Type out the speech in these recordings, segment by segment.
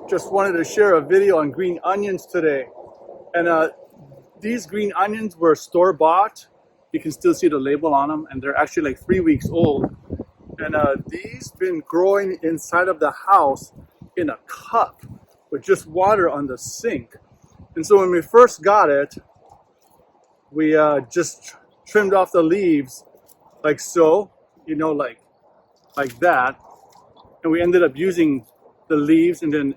Just wanted to share a video on green onions today. And these green onions were store-bought. You can still see the label on them, and they're actually like 3 weeks old. And these been growing inside of the house in a cup with just water on the sink. And so when we first got it, we just trimmed off the leaves like so, you know, like that. And we ended up using the leaves, and then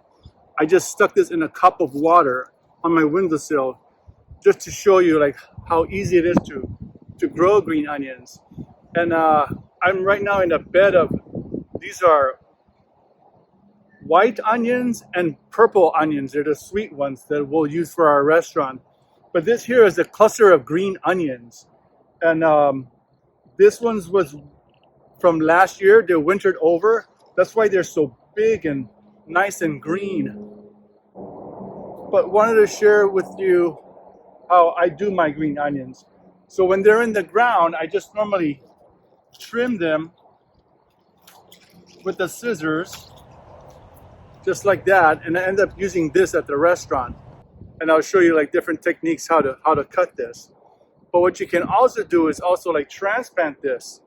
I just stuck this in a cup of water on my windowsill just to show you like how easy it is to grow green onions. And I'm right now in a bed of, these are white onions and purple onions. They're the sweet ones that we'll use for our restaurant. But this here is a cluster of green onions. And this one's was from last year. They wintered over. That's why they're so big and nice and green. But wanted to share with you how I do my green onions. So when they're in the ground, I just normally trim them with the scissors, just like that, and I end up using this at the restaurant. And I'll show you like different techniques how to cut this. But what you can also do is also like transplant this.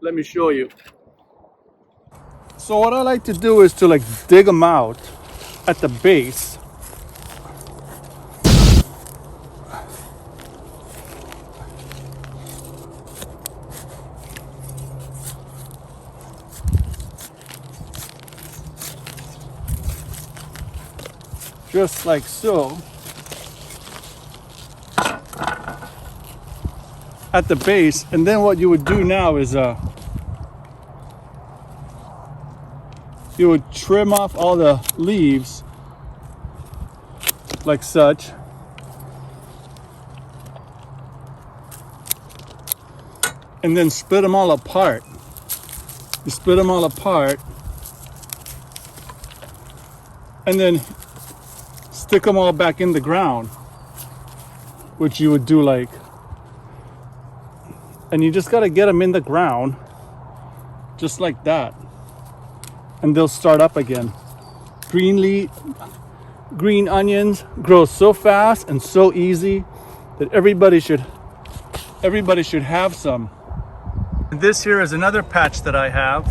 Let me show you. So what I like to do is to like dig them out at the base. Just like so. At the base, and then what you would do now is you would trim off all the leaves like such, and then split them all apart. You split them all apart and then stick them all back in the ground, which you would do like, and you just got to get them in the ground just like that, and they'll start up again. Green onions grow so fast and so easy that everybody should have some. And this here is another patch that I have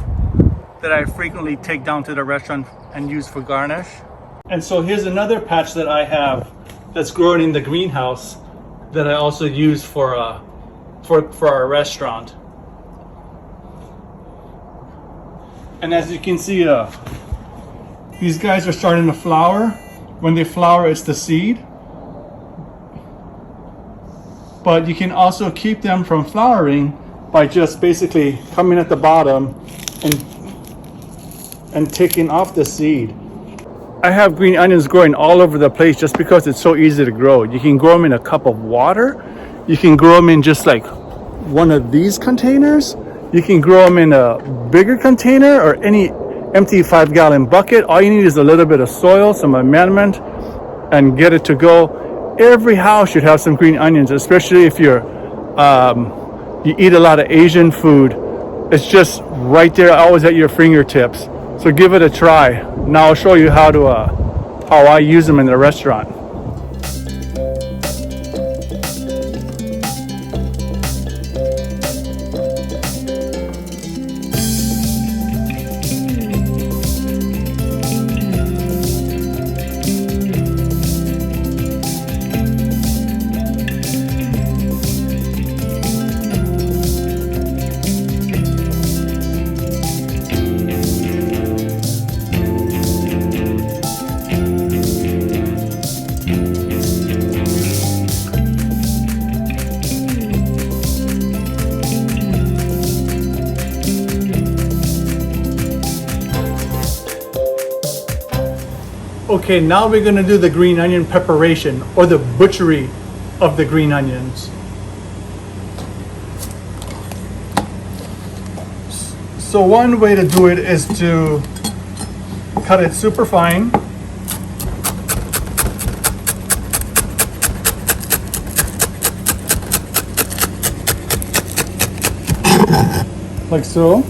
that I frequently take down to the restaurant and use for garnish. And so here's another patch that I have that's growing in the greenhouse that I also use for our restaurant. And as you can see, these guys are starting to flower. When they flower, it's the seed. But you can also keep them from flowering by just basically coming at the bottom and taking off the seed. I have green onions growing all over the place just because it's so easy to grow. You can grow them in a cup of water. You can grow them in just like one of these containers. You can grow them in a bigger container or any empty 5-gallon bucket. All you need is a little bit of soil, some amendment, and get it to go. Every house should have some green onions, especially if you eat a lot of Asian food. It's just right there, always at your fingertips. So give it a try. Now I'll show you how I use them in the restaurant. Okay, now we're going to do the green onion preparation, or the butchery of the green onions. So one way to do it is to cut it super fine. Like so.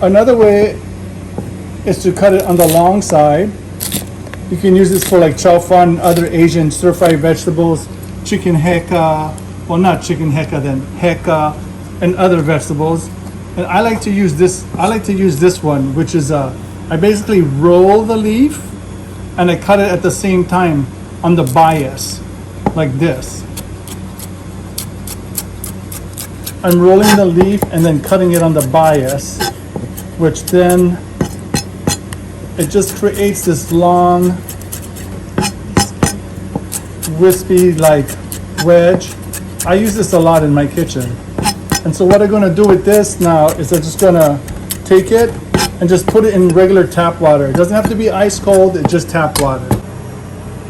Another way is to cut it on the long side. You can use this for like chow fan, other Asian stir-fry vegetables, chicken heka, well not chicken heka then, heka, and other vegetables. And I like to use this, one, which is I basically roll the leaf and I cut it at the same time on the bias, like this. I'm rolling the leaf and then cutting it on the bias, which then it just creates this long, wispy like wedge. I use this a lot in my kitchen. And so what I'm gonna do with this now is I'm just gonna take it and just put it in regular tap water. It doesn't have to be ice cold, it's just tap water.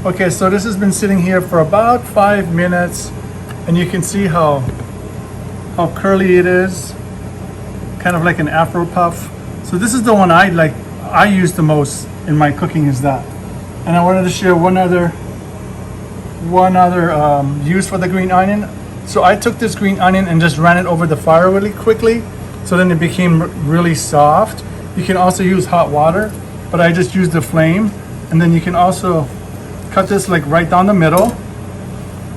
Okay, so this has been sitting here for about 5 minutes, and you can see how curly it is, kind of like an Afro puff. So this is the one I use the most in my cooking, is that. And I wanted to share one other use for the green onion. So I took this green onion and just ran it over the fire really quickly, so then it became really soft. You can also use hot water, but I just used the flame. And then you can also cut this like right down the middle.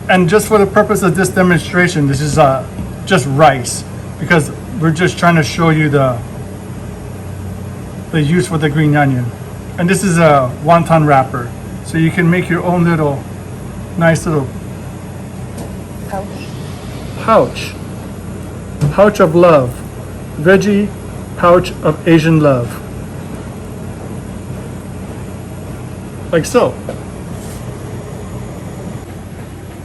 And just for the purpose of this demonstration, this is just rice, because we're just trying to show you the use for the green onion. And this is a wonton wrapper, so you can make your own little nice little pouch of love, veggie pouch of Asian love, like so.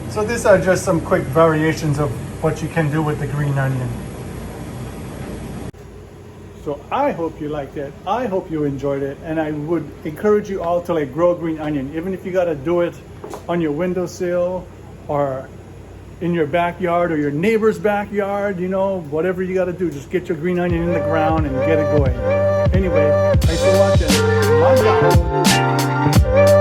So these are just some quick variations of what you can do with the green onion. So I hope you liked it. I hope you enjoyed it, and I would encourage you all to like grow green onion, even if you got to do it on your windowsill or in your backyard or your neighbor's backyard. You know, whatever you got to do, just get your green onion in the ground and get it going. Anyway, thanks for watching. Bye, guys.